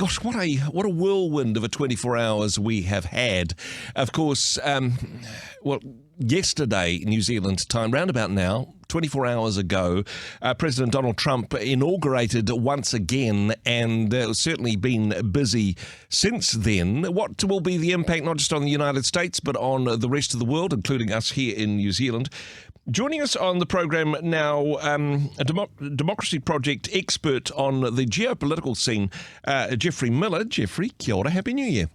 Gosh, what a whirlwind of a 24 hours we have had. Of course, yesterday, New Zealand time, round about now, 24 hours ago, President Donald Trump inaugurated once again, and certainly been busy since then. What will be the impact not just on the United States, but on the rest of the world, including us here in New Zealand? Joining us on the program now, a Democracy Project expert on the geopolitical scene, Geoffrey Miller. Geoffrey, kia ora, Happy New Year.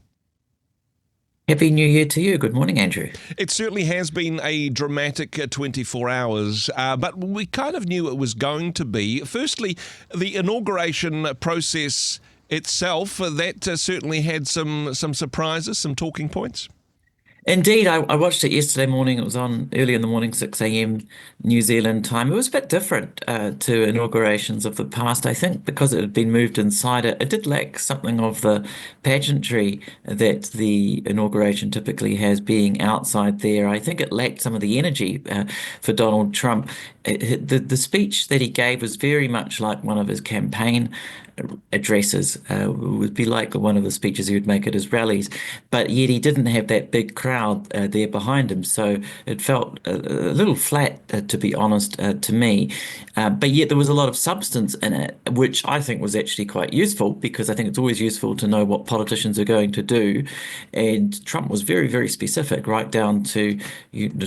Happy New Year to you. Good morning, Andrew. It certainly has been a dramatic 24 hours, but we kind of knew it was going to be. Firstly, the inauguration process itself, that certainly had some surprises, some talking points. Indeed, I watched it yesterday morning. It was on early in the morning, 6 a.m. New Zealand time. It was a bit different to inaugurations of the past. I think because it had been moved inside it, it did lack something of the pageantry that the inauguration typically has being outside there. I think it lacked some of the energy for Donald Trump. The speech that he gave was very much like one of his campaign addresses. Would be like one of the speeches he would make at his rallies, but yet he didn't have that big crowd there behind him, so it felt a little flat, to be honest, to me. But yet there was a lot of substance in it, which I think was actually quite useful, because I think it's always useful to know what politicians are going to do. And Trump was very, very specific, right down to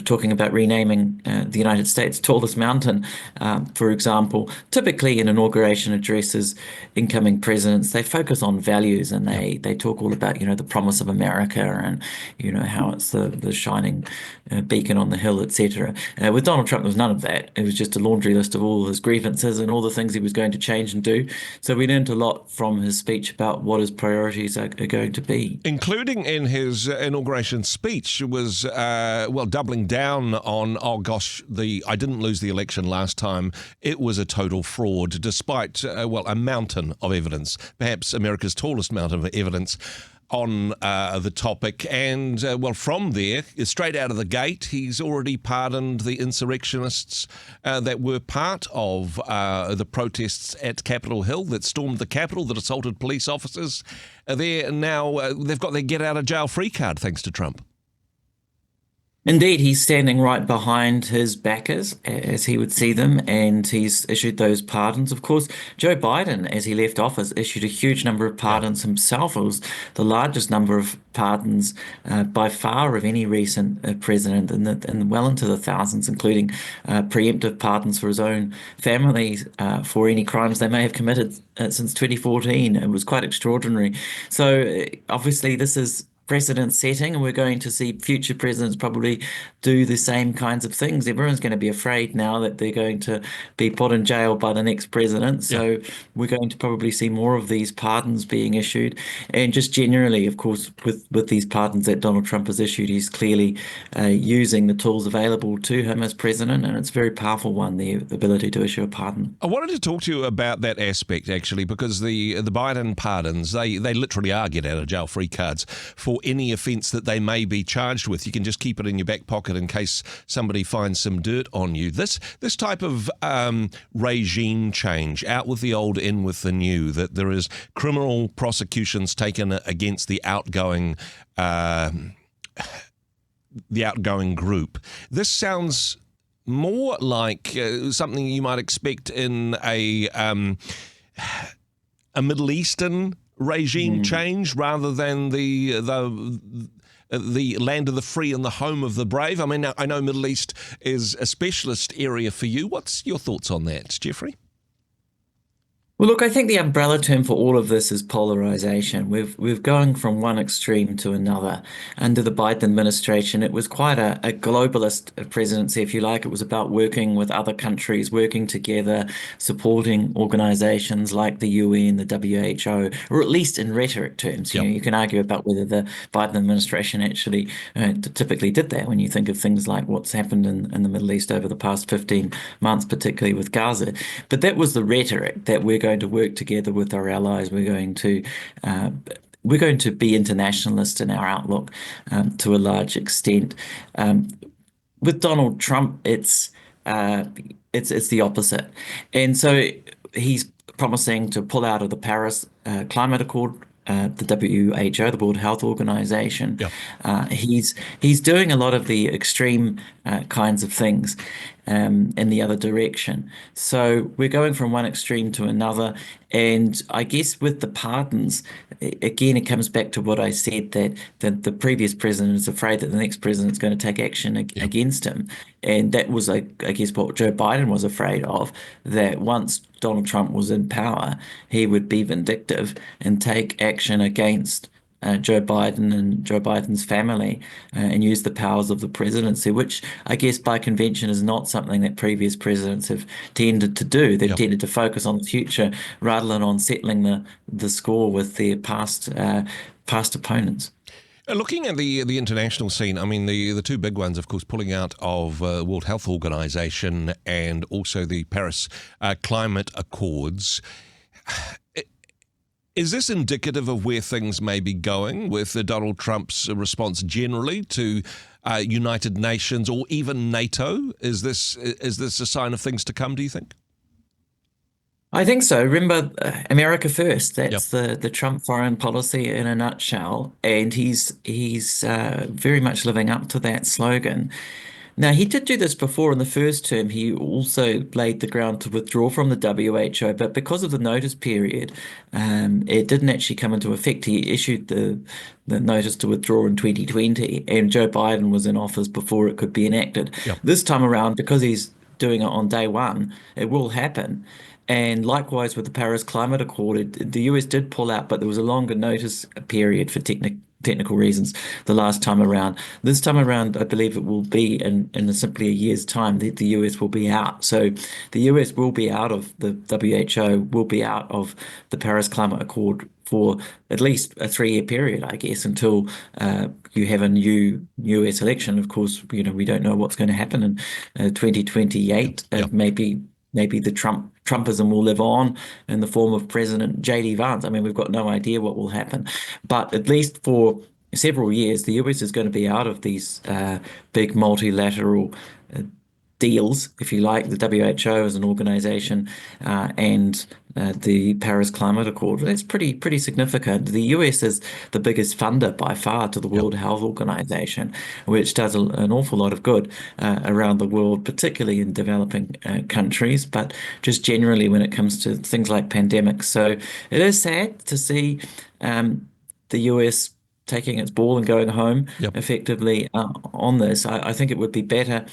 talking about renaming the United States' tallest mountain, for example. Typically in inauguration addresses, incoming presidents, they focus on values, and they talk all about, the promise of America, and, how it's the shining beacon on the hill, etc. With Donald Trump, there was none of that. It was just a laundry list of all his grievances and all the things he was going to change and do. So we learned a lot from his speech about what his priorities are going to be. Including in his inauguration speech was, doubling down on, oh gosh, I didn't lose the election last time. It was a total fraud, despite, a mountain of evidence, perhaps America's tallest mountain of evidence on the topic. And, from there, straight out of the gate, he's already pardoned the insurrectionists that were part of the protests at Capitol Hill, that stormed the Capitol, that assaulted police officers. They're now, they've got their get-out-of-jail-free card, thanks to Trump. Indeed, he's standing right behind his backers, as he would see them, and he's issued those pardons. Of course, Joe Biden, as he left office, issued a huge number of pardons himself. It was the largest number of pardons by far of any recent president, and well into the thousands, including preemptive pardons for his own family for any crimes they may have committed since 2014. It was quite extraordinary. So obviously, this is precedent setting, and we're going to see future presidents probably do the same kinds of things. Everyone's going to be afraid now that they're going to be put in jail by the next president. So we're going to probably see more of these pardons being issued. And just generally, of course, with these pardons that Donald Trump has issued, he's clearly using the tools available to him as president, and it's a very powerful one, the ability to issue a pardon. I wanted to talk to you about that aspect, actually, because the Biden pardons, they literally are get-out-of-jail-free cards for any offence that they may be charged with. You can just keep it in your back pocket in case somebody finds some dirt on you. This type of regime change, out with the old, in with the new, that there is criminal prosecutions taken against the outgoing group. This sounds more like something you might expect in a Middle Eastern regime change, rather than the land of the free and the home of the brave. I mean, I know Middle East is a specialist area for you. What's your thoughts on that, Geoffrey? Well, look, I think the umbrella term for all of this is polarization. We've going from one extreme to another. Under the Biden administration, it was quite a globalist presidency, if you like. It was about working with other countries, working together, supporting organizations like the UN, the WHO, or at least in rhetoric terms. You can argue about whether the Biden administration actually typically did that, when you think of things like what's happened in the Middle East over the past 15 months, particularly with Gaza. But that was the rhetoric, that we're going to work together with our allies. We're going to be internationalist in our outlook to a large extent. With Donald Trump, it's the opposite, and so he's promising to pull out of the Paris Climate Accord the WHO, the World Health Organization. Yeah. He's doing a lot of the extreme kinds of things in the other direction. So we're going from one extreme to another, and I guess with the pardons, again, it comes back to what I said that the previous president is afraid that the next president is going to take action Yeah. against him, and that was, I guess, what Joe Biden was afraid of, that once Donald Trump was in power, he would be vindictive and take action against Joe Biden and Joe Biden's family and use the powers of the presidency, which I guess by convention is not something that previous presidents have tended to do. They've Yeah. tended to focus on the future rather than on settling the score with their past opponents. Looking at the international scene, I mean, the two big ones, of course, pulling out of World Health Organization and also the Paris Climate Accords. Is this indicative of where things may be going with Donald Trump's response generally to United Nations or even NATO? Is this a sign of things to come, do you think? I think so. Remember, America first. Yep. That's the Trump foreign policy in a nutshell, and he's very much living up to that slogan. Now, he did do this before in the first term. He also laid the ground to withdraw from the WHO, but because of the notice period, it didn't actually come into effect. He issued the notice to withdraw in 2020, and Joe Biden was in office before it could be enacted. Yep. This time around, because he's doing it on day one, it will happen. And likewise with the Paris Climate Accord, the US did pull out, but there was a longer notice period for technical reasons the last time around. This time around, I believe it will be in simply a year's time that the US will be out. So the US will be out of the WHO, will be out of the Paris Climate Accord for at least a 3-year period, I guess, until you have a new US election. Of course, we don't know what's going to happen in 2028. Yep. Maybe the Trumpism will live on in the form of President J.D. Vance. I mean, we've got no idea what will happen, but at least for several years, the US is going to be out of these big multilateral uh, deals, if you like, the WHO as an organization, and the Paris Climate Accord. That's pretty significant. The US is the biggest funder by far to the Yep. World Health Organization, which does an awful lot of good around the world, particularly in developing countries, but just generally when it comes to things like pandemics. So it is sad to see the US taking its ball and going home Yep. effectively on this. I think it would be better,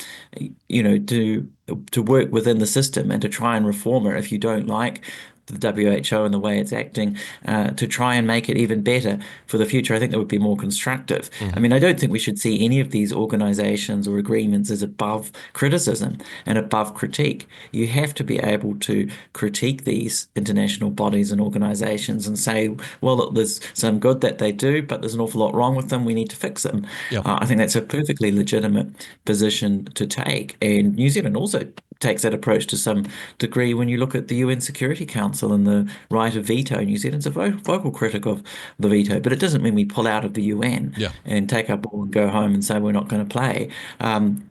to work within the system and to try and reform it if you don't like the WHO and the way it's acting, to try and make it even better for the future. I think that would be more constructive. I Mhm. mean, I don't think we should see any of these organizations or agreements as above criticism and above critique. You have to be able to critique these international bodies and organizations and say, well, look, there's some good that they do, but there's an awful lot wrong with them. We need to fix them. Yep. I think that's a perfectly legitimate position to take. And New Zealand also takes that approach to some degree when you look at the UN Security Council and the right of veto. New Zealand's a vocal critic of the veto, but it doesn't mean we pull out of the UN Yeah. and take our ball and go home and say we're not going to play.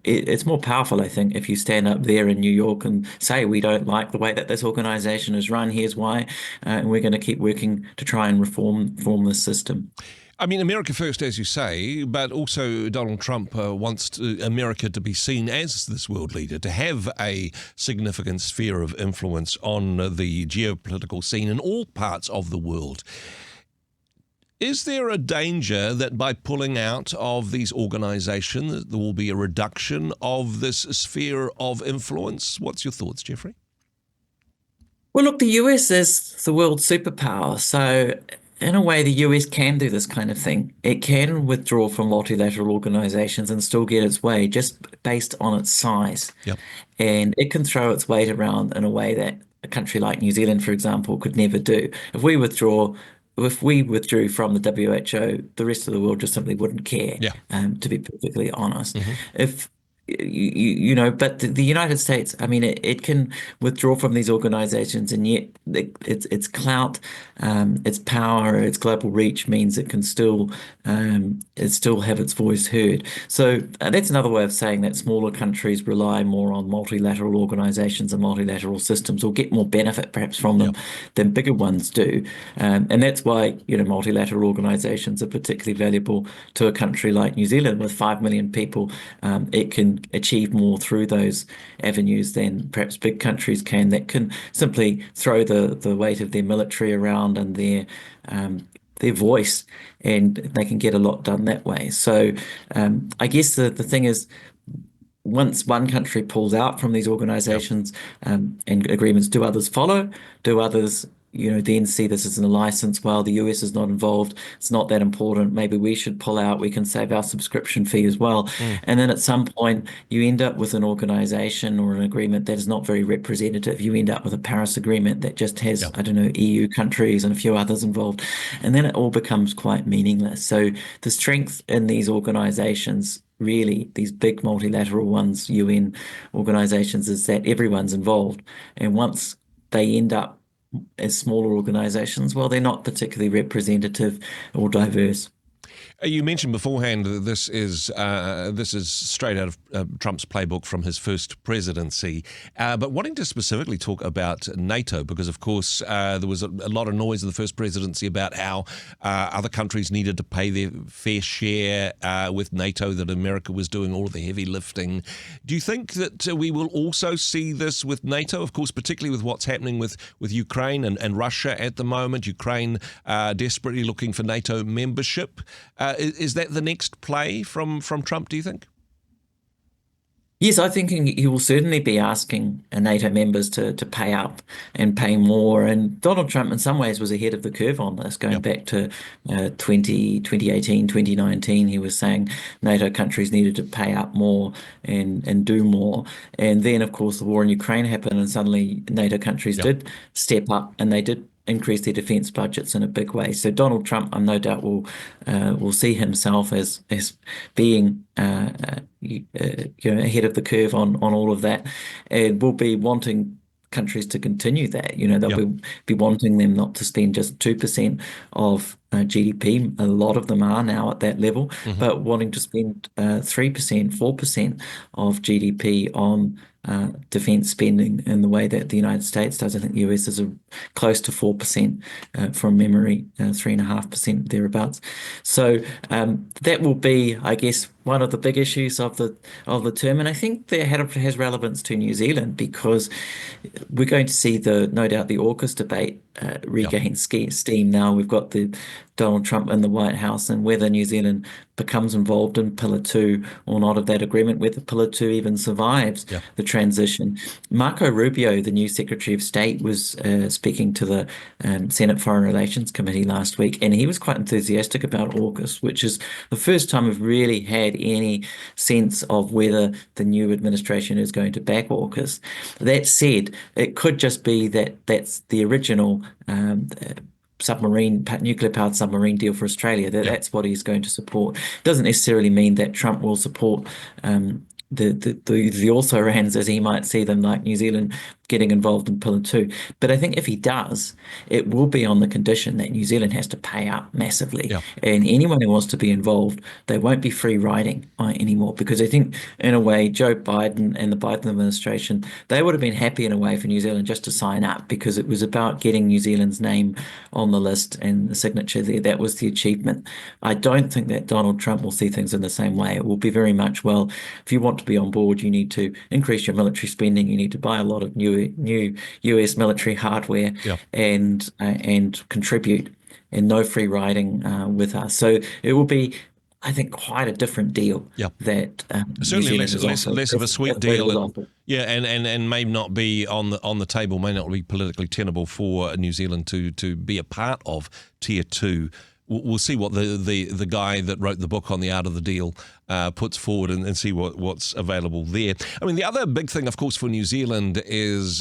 It's more powerful, I think, if you stand up there in New York and say we don't like the way that this organization is run. Here's why, and we're going to keep working to try and reform this system. I mean, America first, as you say, but also Donald Trump wants America to be seen as this world leader, to have a significant sphere of influence on the geopolitical scene in all parts of the world. Is there a danger that by pulling out of these organizations, there will be a reduction of this sphere of influence? What's your thoughts, Jeffrey? Well, look, the US is the world superpower. So, in a way, the US can do this kind of thing. It can withdraw from multilateral organizations and still get its way just based on its size. Yep. And it can throw its weight around in a way that a country like New Zealand, for example, could never do. If we withdrew from the WHO, the rest of the world just simply wouldn't care, Yeah. to be perfectly honest. Hmm. If but the United States, I mean, it can withdraw from these organizations, and yet its clout, its power, its global reach means it still have its voice heard. So that's another way of saying that smaller countries rely more on multilateral organizations and multilateral systems, or get more benefit perhaps from Yeah. them than bigger ones do. And that's why, multilateral organizations are particularly valuable to a country like New Zealand with 5 million people. It can achieve more through those avenues than perhaps big countries can, that can simply throw the weight of their military around and their voice, and they can get a lot done that way. So I guess the thing is, once one country pulls out from these Yeah. organizations, and agreements, do others follow? Do others, then see this as a license? Well, the US is not involved. It's not that important. Maybe we should pull out. We can save our subscription fee as well. Mm. And then at some point, you end up with an organization or an agreement that is not very representative. You end up with a Paris Agreement that just has, Yeah. I don't know, EU countries and a few others involved. And then it all becomes quite meaningless. So the strength in these organizations, really, these big multilateral ones, UN organizations, is that everyone's involved. And once they end up as smaller organizations, well, they're not particularly representative or diverse. You mentioned beforehand that this is straight out of Trump's playbook from his first presidency, but wanting to specifically talk about NATO, because of course there was a lot of noise in the first presidency about how other countries needed to pay their fair share with NATO, that America was doing all of the heavy lifting. Do you think that we will also see this with NATO? Of course, particularly with what's happening with Ukraine and Russia at the moment. Ukraine desperately looking for NATO membership. Is that the next play from Trump, do you think? Yes, I think he will certainly be asking NATO members to pay up and pay more. And Donald Trump, in some ways, was ahead of the curve on this, going Yep. back to 2018, 2019. He was saying NATO countries needed to pay up more and do more. And then, of course, the war in Ukraine happened, and suddenly NATO countries Yep. did step up, and they did increase their defence budgets in a big way. So Donald Trump, I'm no doubt, will see himself as being ahead of the curve on all of that, and will be wanting countries to continue that. They'll Yep. be wanting them not to spend just 2% of GDP. A lot of them are now at that level, Hmm. but wanting to spend 3%, 4% of GDP on defense spending in the way that the United States does. I think the US is close to 4% from memory, 3.5% thereabouts. So that will be, I guess, one of the big issues of the term, and I think that has relevance to New Zealand, because we're going to see no doubt the AUKUS debate Yep. regain steam now. We've got the Donald Trump in the White House, and whether New Zealand becomes involved in Pillar Two or not of that agreement, whether Pillar Two even survives Yep. the transition. Marco Rubio, the new Secretary of State, was speaking to the Senate Foreign Relations Committee last week, and he was quite enthusiastic about AUKUS, which is the first time we've really had any sense of whether the new administration is going to back AUKUS. That said, it could just be that that's the original nuclear powered submarine deal for Australia. Yep. That's what he's going to support. Doesn't necessarily mean that Trump will support the also rans, as he might see them, like New Zealand getting involved in Pillar Two. But I think if he does, it will be on the condition that New Zealand has to pay up massively. Yep. And anyone who wants to be involved, they won't be free riding anymore. Because I think, in a way, Joe Biden and the Biden administration, they would have been happy in a way for New Zealand just to sign up, because it was about getting New Zealand's name on the list and the signature there. That was the achievement. I don't think that Donald Trump will see things in the same way. It will be very much, well, if you want to be on board, you need to increase your military spending. You need to buy a lot of new US military hardware, Yep. and contribute, and no free riding with us. So it will be, I think, quite a different deal Yep. that New Certainly Zealand is offering. less of a sweet Australia deal, was and offered. yeah, and may not be on the table, may not be politically tenable for New Zealand to be a part of Tier 2. We'll see what the guy that wrote the book on the art of the deal puts forward, and see what's available there. I mean, the other big thing, of course, for New Zealand is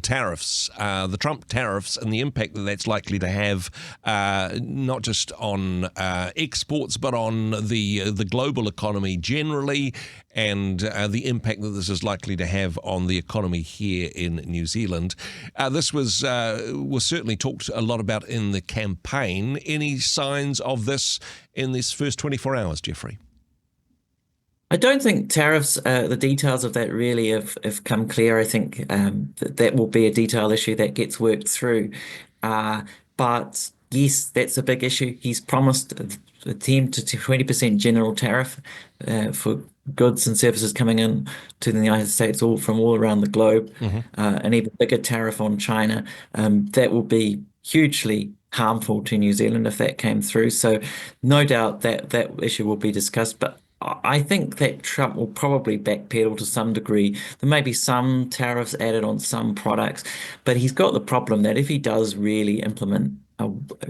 tariffs, the Trump tariffs, and the impact that that's likely to have, not just on exports, but on the global economy generally. and the impact that this is likely to have on the economy here in New Zealand. This was certainly talked a lot about in the campaign. Any signs of this in this first 24 hours, Jeffrey? I don't think tariffs, the details of that really have come clear. I think that will be a detail issue that gets worked through. But yes, that's a big issue. He's promised a 10 to 20% general tariff for goods and services coming in to the United States, all from all around the globe, an even bigger tariff on China. That will be hugely harmful to New Zealand if that came through. So no doubt that issue will be discussed. But I think that Trump will probably backpedal to some degree. There may be some tariffs added on some products, but he's got the problem that if he does really implement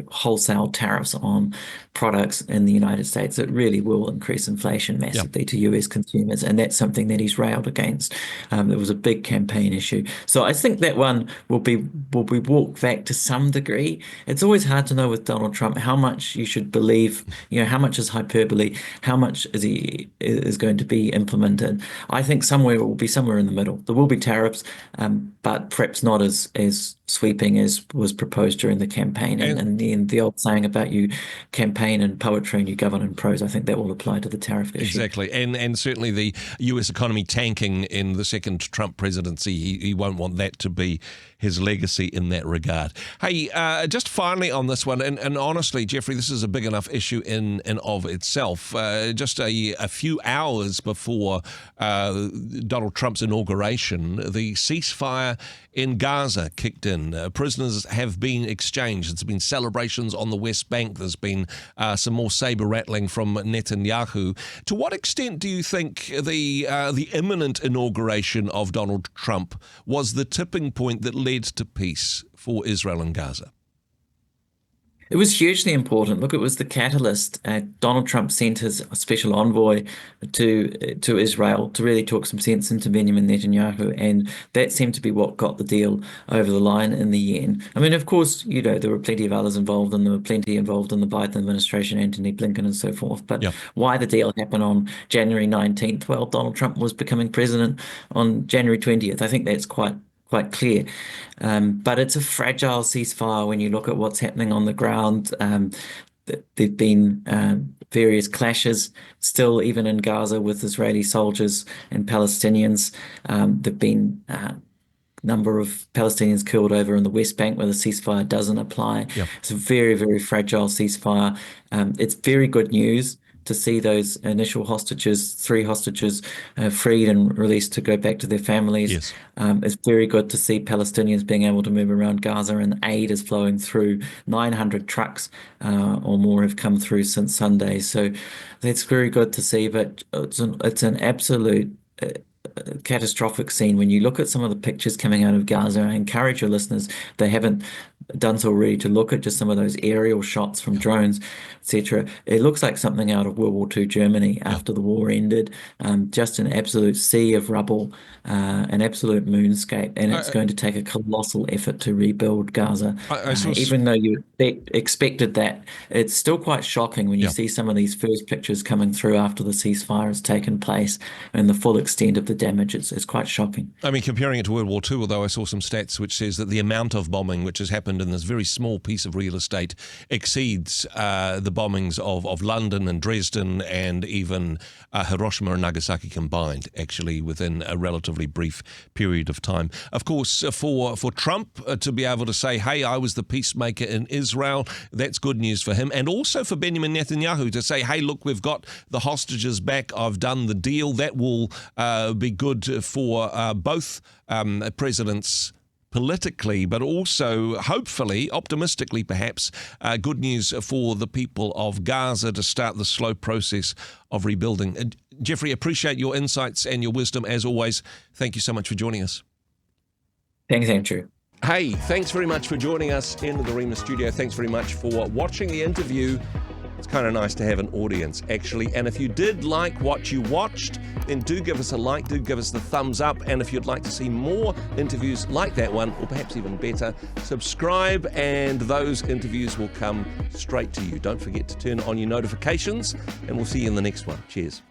wholesale tariffs on products in the United States, it really will increase inflation massively to US consumers, and that's something that he's railed against. It was a big campaign issue, so I think that one will be walked back to some degree. It's always hard to know with Donald Trump how much you should believe, how much is hyperbole, how much is going to be implemented. I think somewhere it will be somewhere in the middle. There will be tariffs, but perhaps not as sweeping as was proposed during the campaign. And the old saying about you campaign in poetry and you govern in prose, I think that will apply to the tariff issue. Exactly. And certainly the US economy tanking in the second Trump presidency, he won't want that to be his legacy in that regard. Hey, just finally on this one, and honestly, Jeffrey, this is a big enough issue in and of itself. Just a few hours before Donald Trump's inauguration, the ceasefire in Gaza kicked in. Prisoners have been exchanged. It's been celebrations on the West Bank. There's been some more saber rattling from Netanyahu. To what extent do you think the imminent inauguration of Donald Trump was the tipping point that led to peace for Israel and Gaza? It was hugely important. Look, it was the catalyst. Donald Trump sent his special envoy to Israel to really talk some sense into Benjamin Netanyahu, and that seemed to be what got the deal over the line in the end. I mean, of course, there were plenty of others involved, and there were plenty involved in the Biden administration, Antony Blinken and so forth. But why the deal happened on January 19th? Well, Donald Trump was becoming president on January 20th. I think that's quite clear. But it's a fragile ceasefire when you look at what's happening on the ground. There've been various clashes still, even in Gaza, with Israeli soldiers and Palestinians. There've been number of Palestinians killed over in the West Bank where the ceasefire doesn't apply. It's a very, very fragile ceasefire. It's very good news to see those initial hostages, 3 hostages, freed and released to go back to their families. It's very good to see Palestinians being able to move around Gaza, and aid is flowing through. 900 trucks or more have come through since Sunday. So that's very good to see, but it's an absolute catastrophic scene. When you look at some of the pictures coming out of Gaza, I encourage your listeners, if they haven't done so already, to look at just some of those aerial shots from drones, etc. It looks like something out of World War II Germany after the war ended. Just an absolute sea of rubble, an absolute moonscape, and it's going to take a colossal effort to rebuild Gaza. Even though you expected that, it's still quite shocking when you see some of these first pictures coming through after the ceasefire has taken place and the full extent of the damage. It's quite shocking. I mean, comparing it to World War II, although I saw some stats which says that the amount of bombing which has happened in this very small piece of real estate exceeds the bombings of London and Dresden and even Hiroshima and Nagasaki combined, actually, within a relatively brief period of time. Of course, for Trump to be able to say, hey, I was the peacemaker in Israel, that's good news for him. And also for Benjamin Netanyahu to say, hey, look, we've got the hostages back, I've done the deal. That will be good for both presidents politically, but also, hopefully, optimistically perhaps, good news for the people of Gaza to start the slow process of rebuilding. Jeffrey, appreciate your insights and your wisdom as always. Thank you so much for joining us. Thanks, Andrew. Hey, thanks very much for joining us in the Rhema studio. Thanks very much for watching the interview. It's kind of nice to have an audience, actually. And if you did like what you watched, then do give us a like, do give us the thumbs up. And if you'd like to see more interviews like that one, or perhaps even better, subscribe and those interviews will come straight to you. Don't forget to turn on your notifications, and we'll see you in the next one. Cheers.